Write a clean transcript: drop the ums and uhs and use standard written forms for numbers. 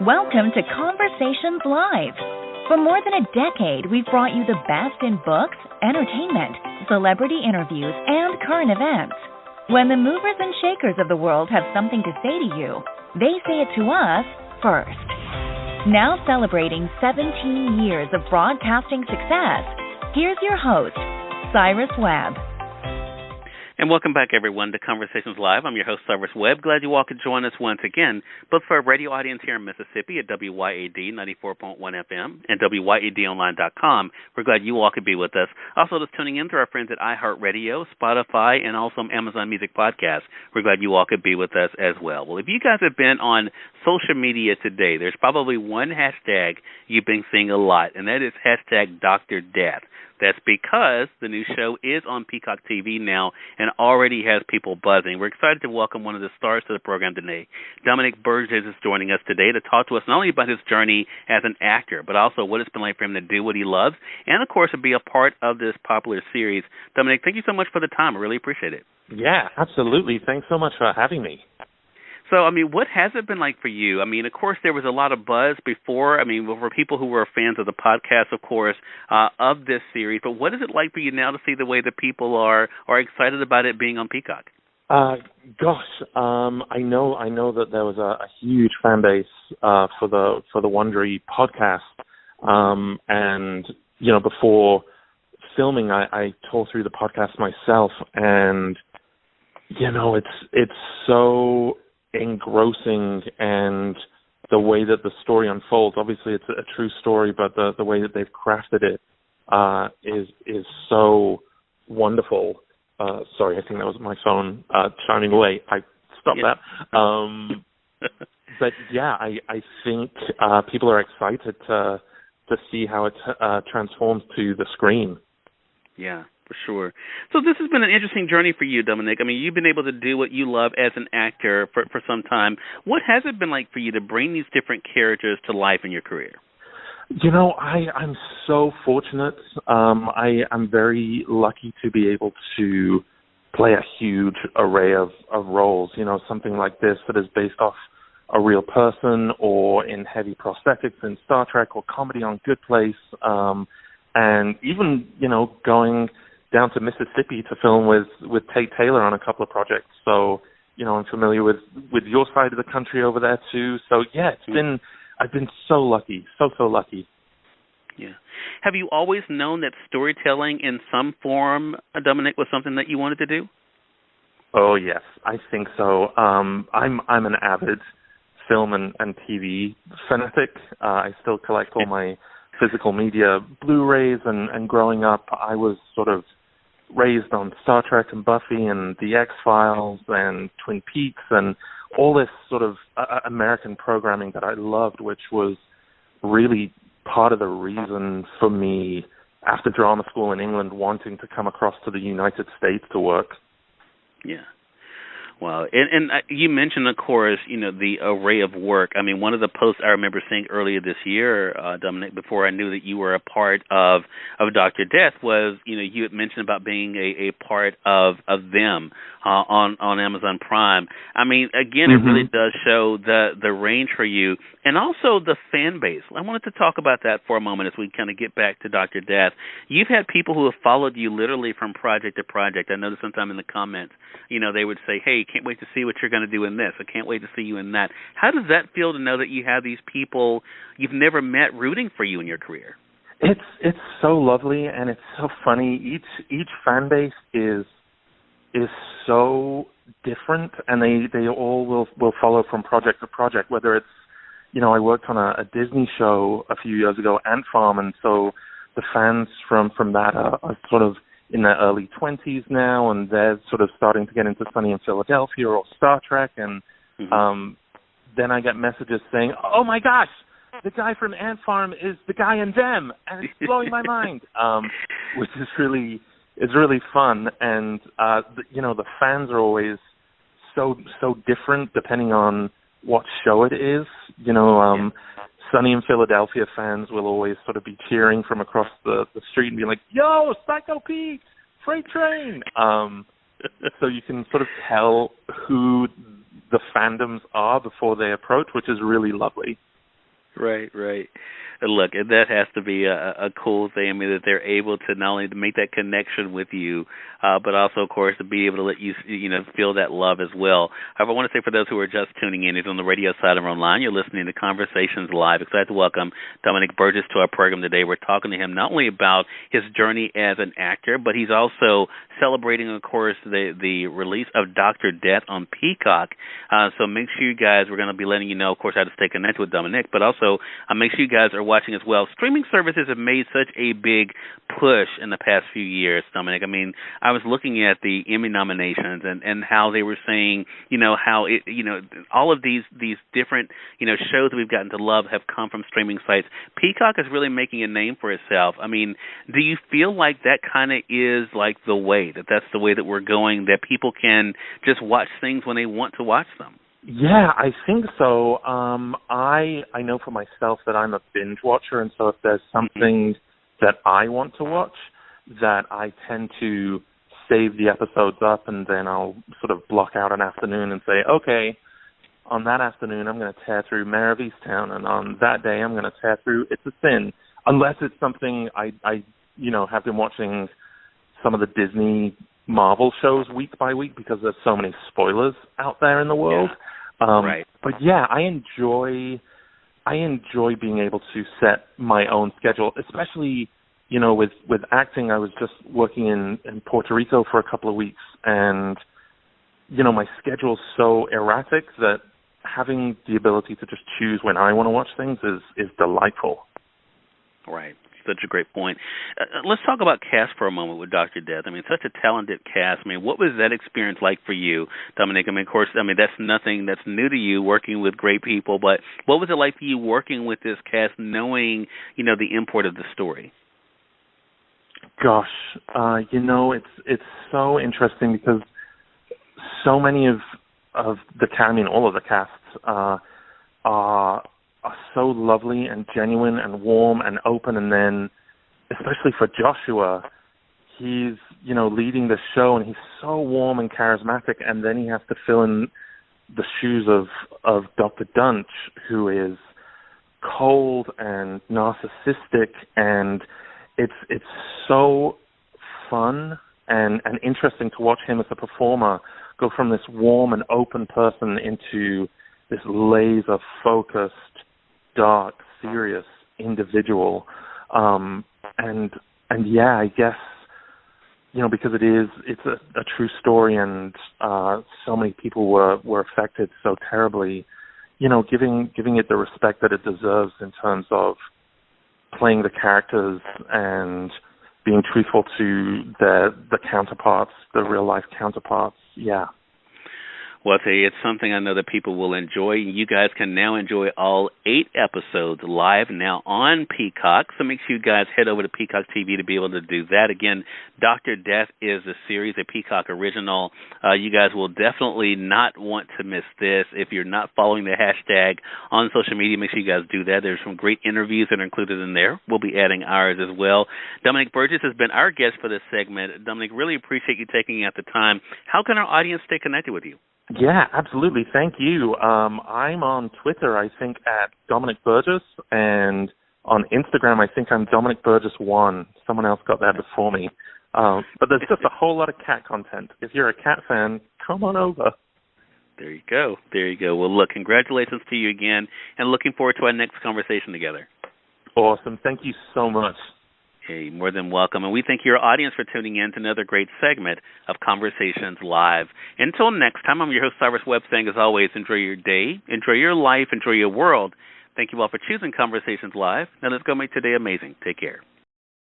Welcome to Conversations Live. For more than a decade, we've brought you the best in books, entertainment, celebrity interviews, and current events. When the movers and shakers of the world have something to say to you, they say it to us first. Now celebrating 17 years of broadcasting success, here's your host, Cyrus Webb. And welcome back, everyone, to Conversations Live. I'm your host, Cyrus Webb. Glad you all could join us once again, both for our radio audience here in Mississippi at WYAD 94.1 FM and WYADonline.com. We're glad you all could be with us. Also, just tuning in through our friends at iHeartRadio, Spotify, and also Amazon Music Podcast. We're glad you all could be with us as well. Well, if you guys have been on social media today, there's probably one hashtag you've been seeing a lot, and that is hashtag Dr. Death. That's because the new show is on Peacock TV now and already has people buzzing. We're excited to welcome one of the stars to the program today. Dominic Burgess is joining us today to talk to us not only about his journey as an actor, but also what it's been like for him to do what he loves and, of course, to be a part of this popular series. Dominic, thank you so much for the time. I really appreciate it. Yeah, absolutely. Thanks so much for having me. So, what has it been like for you? Of course, there was a lot of buzz before. For people who were fans of the podcast, of course, of this series. But what is it like for you now to see the way that people are excited about it being on Peacock? I know that there was a huge fan base for the Wondery podcast, and before filming, I tore through the podcast myself, and it's so engrossing, and the way that the story unfolds, obviously it's a true story, but the way that they've crafted it is so wonderful. Sorry, I think that was my phone chiming away. I stopped that. But yeah, I think people are excited to see how it transforms to the screen. Yeah. For sure. So this has been an interesting journey for you, Dominic. You've been able to do what you love as an actor for some time. What has it been like for you to bring these different characters to life in your career? I'm so fortunate. I'm very lucky to be able to play a huge array of roles. Something like this that is based off a real person, or in heavy prosthetics in Star Trek, or comedy on Good Place, and even, going down to Mississippi to film with Tate Taylor on a couple of projects. So, I'm familiar with your side of the country over there too. So yeah, I've been so lucky, so lucky. Yeah. Have you always known that storytelling in some form, Dominic, was something that you wanted to do? Oh yes, I think so. I'm an avid film and TV fanatic. I still collect all my physical media Blu-rays, and growing up I was sort of raised on Star Trek and Buffy and The X-Files and Twin Peaks and all this sort of American programming that I loved, which was really part of the reason for me, after drama school in England, wanting to come across to the United States to work. Yeah. Wow. And you mentioned, of course, the array of work. One of the posts I remember seeing earlier this year, Dominic, before I knew that you were a part of Dr. Death, was, you had mentioned about being a part of them on Amazon Prime. Again, It really does show the range for you, and also the fan base. I wanted to talk about that for a moment as we kind of get back to Dr. Death. You've had people who have followed you literally from project to project. I noticed sometime in the comments, they would say, hey, can't wait to see what you're going to do in this. I can't wait to see you in that. How does that feel to know that you have these people you've never met rooting for you in your career? It's so lovely, and it's so funny. Each fan base is so different, and they all will follow from project to project. Whether it's, I worked on a Disney show a few years ago, Ant Farm, and so the fans from that are sort of in their early 20s now, and they're sort of starting to get into Sunny in Philadelphia or Star Trek, and then I get messages saying, oh my gosh, the guy from Ant Farm is the guy in Them, and it's blowing my mind, which is really fun, and the fans are always so different depending on what show it is. Sunny in Philadelphia fans will always sort of be cheering from across the street and be like, yo, Psycho Pete, Freight Train. So you can sort of tell who the fandoms are before they approach, which is really lovely. Right. And look, that has to be a cool thing. I mean, that they're able to not only to make that connection with you, but also, of course, to be able to let you, feel that love as well. However, I want to say for those who are just tuning in, either on the radio side or online, you're listening to Conversations Live. Excited to welcome Dominic Burgess to our program today. We're talking to him not only about his journey as an actor, but he's also celebrating, of course, the release of Dr. Death on Peacock. So make sure you guys, we're going to be letting you know, of course, how to stay connected with Dominic, but also make sure you guys are watching as well. Streaming services have made such a big push in the past few years, Dominic. I mean, I was looking at the Emmy nominations and how they were saying, how it, all of these different, shows that we've gotten to love have come from streaming sites. Peacock is really making a name for itself. I mean, do you feel like that kind of is like the way, that's the way that we're going, that people can just watch things when they want to watch them? Yeah, I think so. I know for myself that I'm a binge watcher, and so if there's something that I want to watch, that I tend to save the episodes up, and then I'll sort of block out an afternoon and say, okay, on that afternoon I'm going to tear through Mayor of Easttown, and on that day I'm going to tear through It's a Sin, unless it's something I have been watching some of the Disney Marvel shows week by week because there's so many spoilers out there in the world. Right. But yeah, I enjoy being able to set my own schedule, especially, with acting. I was just working in Puerto Rico for a couple of weeks, and, my schedule's so erratic that having the ability to just choose when I want to watch things is delightful. Right. Such a great point. Let's talk about cast for a moment with Dr. Death. I mean, such a talented cast. I mean, what was that experience like for you, Dominic? I mean, of course, that's nothing that's new to you, working with great people, but what was it like for you working with this cast, knowing, the import of the story? Gosh, it's so interesting because so many of the cast, I mean, all of the casts are so lovely and genuine and warm and open, and then especially for Joshua, he's leading the show and he's so warm and charismatic, and then he has to fill in the shoes of Dr. Dunch, who is cold and narcissistic, and it's so fun and interesting to watch him as a performer go from this warm and open person into this laser focused, dark, serious individual, and yeah, I guess because it's a true story, and so many people were affected so terribly. Giving it the respect that it deserves in terms of playing the characters and being truthful to the counterparts, the real life counterparts. Yeah. Well, I'll tell you, it's something I know that people will enjoy. You guys can now enjoy all 8 episodes live now on Peacock, so make sure you guys head over to Peacock TV to be able to do that. Again, Dr. Death is a series, a Peacock original. You guys will definitely not want to miss this. If you're not following the hashtag on social media, make sure you guys do that. There's some great interviews that are included in there. We'll be adding ours as well. Dominic Burgess has been our guest for this segment. Dominic, really appreciate you taking out the time. How can our audience stay connected with you? Yeah, absolutely. Thank you. I'm on Twitter, I think, at Dominic Burgess, and on Instagram, I think I'm Dominic Burgess 1. Someone else got that before me. But there's just a whole lot of cat content. If you're a cat fan, come on over. There you go. Well, look, congratulations to you again, and looking forward to our next conversation together. Awesome. Thank you so much. Hey, more than welcome. And we thank your audience for tuning in to another great segment of Conversations Live. Until next time, I'm your host, Cyrus Webb, saying, as always, enjoy your day, enjoy your life, enjoy your world. Thank you all for choosing Conversations Live. Now let's go make today amazing. Take care.